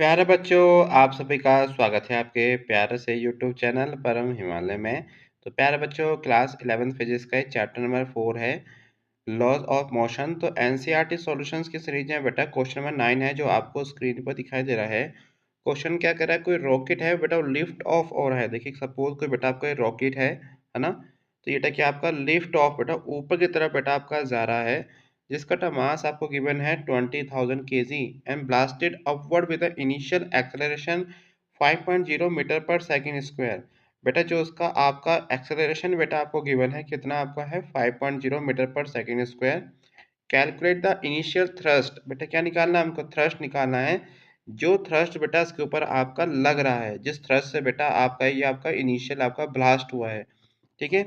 प्यारे बच्चों, आप सभी का स्वागत है आपके प्यारे से यूट्यूब चैनल परम हिमालय में। तो प्यारे बच्चों, क्लास 11th फिजिक्स का चैप्टर नंबर 4 है लॉज ऑफ मोशन। तो एनसीईआरटी सॉल्यूशंस की सीरीज में बेटा क्वेश्चन नंबर 9 है जो आपको स्क्रीन पर दिखाई दे रहा है। क्वेश्चन क्या कर रहा है, कोई रॉकेट है बेटा, लिफ्ट ऑफ हो रहा है। देखिए सपोज कोई बेटा आपका रॉकेट है ना। तो ये क्या आपका लिफ्ट ऑफ बेटा ऊपर की तरफ बेटा आपका जा रहा है, जिसका मास आपको गिवन है 20,000 kg and blasted upward with initial acceleration 5.0 metre per second square. बेटा जो उसका आपका एक्सेलरेशन बेटा आपको गिवन है कितना आपका है 5.0 metre per second square. Calculate the initial thrust. बेटा क्या निकालना है हमको, थ्रस्ट निकालना है। जो थ्रस्ट बेटा इसके ऊपर आपका लग रहा है, जिस थ्रस्ट से बेटा आपका ये आपका इनिशियल आपका ब्लास्ट हुआ है, ठीक है।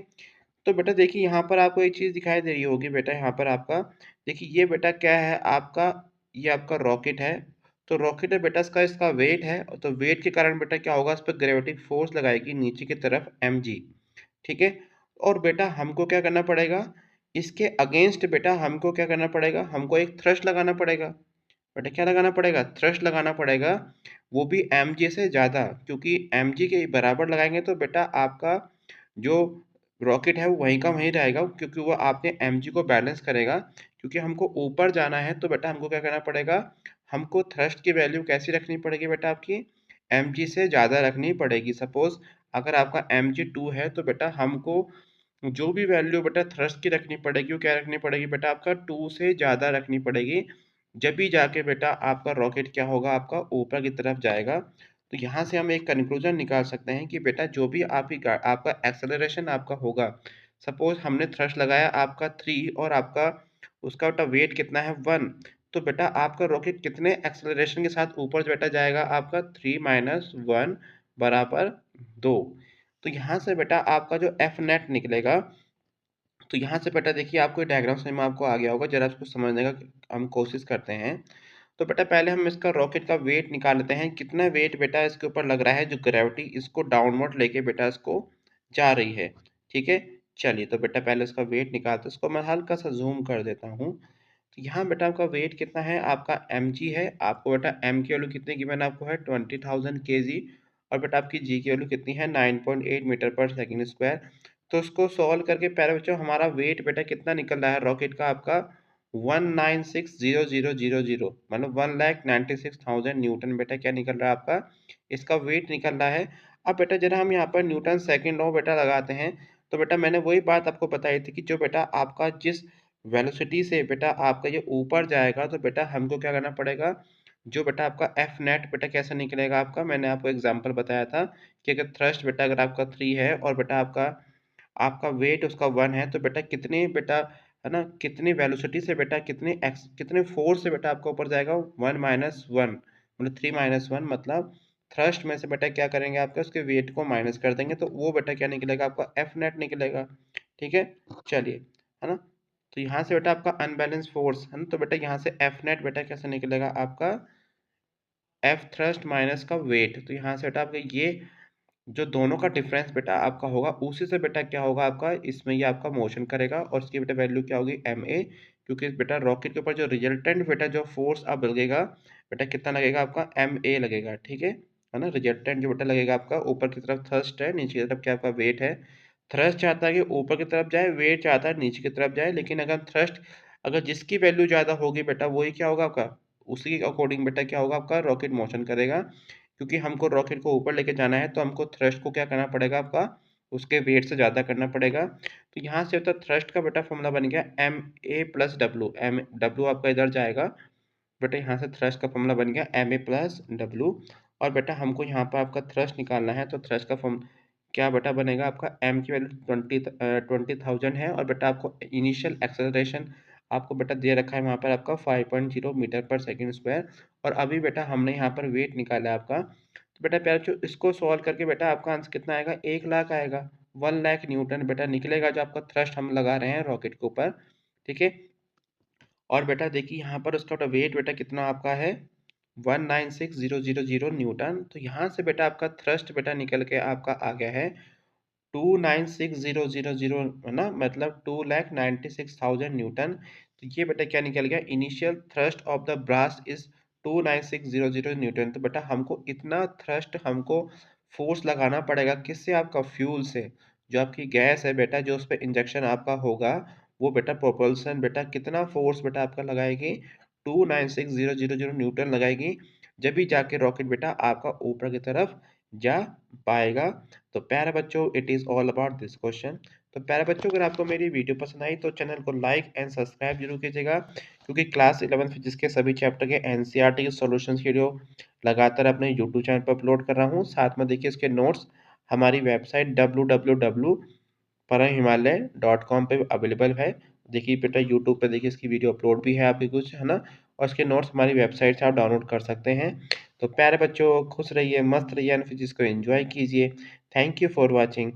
तो बेटा देखिए यहाँ पर आपको एक चीज़ दिखाई दे रही होगी बेटा, यहाँ पर आपका देखिए ये बेटा क्या है आपका, ये आपका रॉकेट है। तो रॉकेट है बेटा, इसका वेट है, तो वेट के कारण बेटा क्या होगा, इस पर ग्रेविटिक फोर्स लगाएगी नीचे की तरफ mg, ठीक है। और बेटा हमको क्या करना पड़ेगा, इसके अगेंस्ट बेटा हमको क्या करना पड़ेगा, हमको एक थ्रस्ट लगाना पड़ेगा। बेटा क्या लगाना पड़ेगा, थ्रस्ट लगाना पड़ेगा, वो भी mg से ज़्यादा, क्योंकि mg के बराबर लगाएंगे तो बेटा आपका जो रॉकेट है वो वहीं का वहीं रहेगा, क्योंकि वो आपने mg को बैलेंस करेगा। क्योंकि हमको ऊपर जाना है तो बेटा हमको क्या करना पड़ेगा, हमको थ्रस्ट की वैल्यू कैसी रखनी पड़ेगी बेटा, आपकी mg से ज़्यादा रखनी पड़ेगी। सपोज अगर आपका mg 2 है तो बेटा हमको जो भी वैल्यू बेटा थ्रस्ट की रखनी पड़ेगी वो क्या रखनी पड़ेगी बेटा, आपका 2 से ज़्यादा रखनी पड़ेगी। जब भी जाके बेटा आपका रॉकेट क्या होगा, आपका ऊपर की तरफ जाएगा। तो यहाँ से हम एक कंक्लूजन निकाल सकते हैं कि बेटा जो भी आपका एक्सेलरेशन आपका होगा, सपोज हमने थ्रस्ट लगाया आपका 3 और आपका उसका बेटा वेट कितना है 1, तो बेटा आपका रॉकेट कितने एक्सेलरेशन के साथ ऊपर बेटा जाएगा, आपका 3 माइनस 1 बराबर 2। तो यहाँ से बेटा आपका जो एफ नेट निकलेगा, तो यहाँ से बेटा देखिए आपको डायग्राम समझ में आपको आ गया होगा, जरा इसको समझने का हम कोशिश करते हैं। तो बेटा पहले हम इसका रॉकेट का वेट निकाल लेते हैं, कितना वेट बेटा इसके ऊपर लग रहा है, जो ग्रेविटी इसको डाउनवर्ड लेके बेटा इसको जा रही है, ठीक है। चलिए तो बेटा पहले इसका वेट निकालते हैं, इसको मैं हल्का सा जूम कर देता हूँ। तो यहाँ बेटा आपका वेट कितना है, आपका mg है, आपको बेटा m की वैल्यू कितनी गिवन आपको है 20,000 kg, और बेटा आपकी g की वैल्यू कितनी है 9.8 मीटर पर सेकंड स्क्वायर। तो इसको सॉल्व करके पहले बच्चों हमारा वेट बेटा कितना निकल रहा है रॉकेट का, आपका 196,000, मतलब 1,96,000 न्यूटन बेटा क्या निकल रहा है आपका, इसका वेट निकल रहा है। अब बेटा जरा हम यहाँ पर न्यूटन सेकंड लॉ बेटा लगाते हैं। तो बेटा मैंने वही बात आपको बताई थी कि जो बेटा आपका जिस वेलोसिटी से बेटा आपका ये ऊपर जाएगा, तो बेटा हमको क्या करना पड़ेगा, जो बेटा आपका एफ नेट बेटा कैसे निकलेगा आपका, मैंने आपको एग्जांपल बताया था कि अगर थ्रस्ट बेटा अगर आपका 3 है और बेटा आपका आपका वेट उसका 1 है, तो बेटा कितने बेटा है ना, कितनी वेलोसिटी से बेटा कितने फोर्स से बेटा आपका ऊपर जाएगा, 1 माइनस 1 मतलब 3 माइनस 1, मतलब थ्रस्ट में से बेटा क्या करेंगे आपका उसके वेट को माइनस कर देंगे, तो वो बेटा क्या निकलेगा आपका एफ नेट निकलेगा, ठीक है। चलिए, है ना। तो यहाँ से बेटा आपका अनबैलेंस फोर्स है ना, तो बेटा यहाँ से एफ नेट बेटा कैसे निकलेगा आपका, एफ थ्रस्ट माइनस का वेट। तो यहाँ से बेटा आपका ये जो दोनों का डिफरेंस बेटा आपका होगा, उसी से बेटा क्या होगा आपका, इसमें ये आपका मोशन करेगा और इसकी बेटा वैल्यू क्या होगी एम ए। क्योंकि बेटा रॉकेट के ऊपर जो रिजल्टेंट बेटा जो फोर्स अब लगेगा बेटा कितना लगेगा आपका एम ए लगेगा, ठीक है ना। रिजल्टेंट जो बेटा लगेगा आपका, ऊपर की तरफ थ्रस्ट है, नीचे की तरफ क्या आपका वेट है। थ्रस्ट चाहता है कि ऊपर की तरफ जाए, वेट चाहता है नीचे की तरफ जाए, लेकिन अगर थ्रस्ट अगर जिसकी वैल्यू ज़्यादा होगी बेटा वही क्या होगा आपका, उसी के अकॉर्डिंग बेटा क्या होगा आपका रॉकेट मोशन करेगा। क्योंकि हमको रॉकेट को ऊपर लेके जाना है तो हमको थ्रस्ट को क्या करना पड़ेगा आपका, उसके वेट से ज़्यादा करना पड़ेगा। तो यहाँ से होता थ्रस्ट का बेटा फॉर्मूला बन गया M A plus W, M W आपका इधर जाएगा, बेटा यहाँ से थ्रस्ट का फॉर्मूला बन गया एम ए प्लस डब्लू। और बेटा हमको यहाँ पर आपका थ्रस्ट निकालना है, तो थ्रस्ट का फॉर्म क्या बेटा बनेगा आपका, एम की वैल्यू 20,000 है, और बेटा आपको इनिशियल एक्सेलरेशन आपको बेटा दे रखा है वहाँ पर आपका 5.0 मीटर पर सेकंड स्क्वायर। और अभी बेटा हमने यहाँ पर वेट निकाला है आपका। तो बेटा प्यारे जो इसको सॉल्व करके बेटा आपका आंसर कितना आएगा, 1 लाख आएगा, 1 लाख न्यूटन बेटा निकलेगा जो आपका थ्रस्ट हम लगा रहे हैं रॉकेट के ऊपर, ठीक है। और बेटा देखिए यहाँ पर उसका वेट बेटा कितना आपका है 196,000 न्यूटन। तो यहाँ से बेटा आपका थ्रस्ट बेटा निकल के आपका आ गया है 296,000, है ना, मतलब 2,96,000 न्यूटन। तो ये बेटा क्या निकल गया, initial thrust of the brass is 29600 newton. तो बेटा हमको इतना थ्रस्ट, हमको फोर्स लगाना पड़ेगा किससे? आपका फ्यूल से। जो आपकी गैस है बेटा, जो उस पे इंजेक्शन आपका होगा, वो बेटा प्रोपल्शन बेटा कितना फोर्स बेटा आपका लगाएगी? 29600 न्यूटन लगाएगी। जब भी जाके रॉकेट बेटा आपका ऊपर की तरफ जा पाएगा। तो प्यारे बच्चों, it is all about this question. तो प्यारे बच्चों, अगर आपको मेरी वीडियो पसंद आई तो चैनल को लाइक एंड सब्सक्राइब जरूर कीजिएगा, क्योंकि क्लास 11 फिजिक्स के सभी चैप्टर के एनसीईआरटी के सॉल्यूशंस वीडियो लगातार अपने यूट्यूब चैनल पर अपलोड कर रहा हूँ। साथ में देखिए इसके नोट्स हमारी वेबसाइट www.paramhimalaya.com पे अवेलेबल है। देखिए बेटा यूट्यूब पे देखिए इसकी वीडियो अपलोड भी है आपकी कुछ, है ना? और इसके नोट्स हमारी वेबसाइट से आप डाउनलोड कर सकते हैं। तो प्यारे बच्चों, खुश रहिए, मस्त रहिए एंड फिजिक्स को एंजॉय कीजिए। Thank you for watching.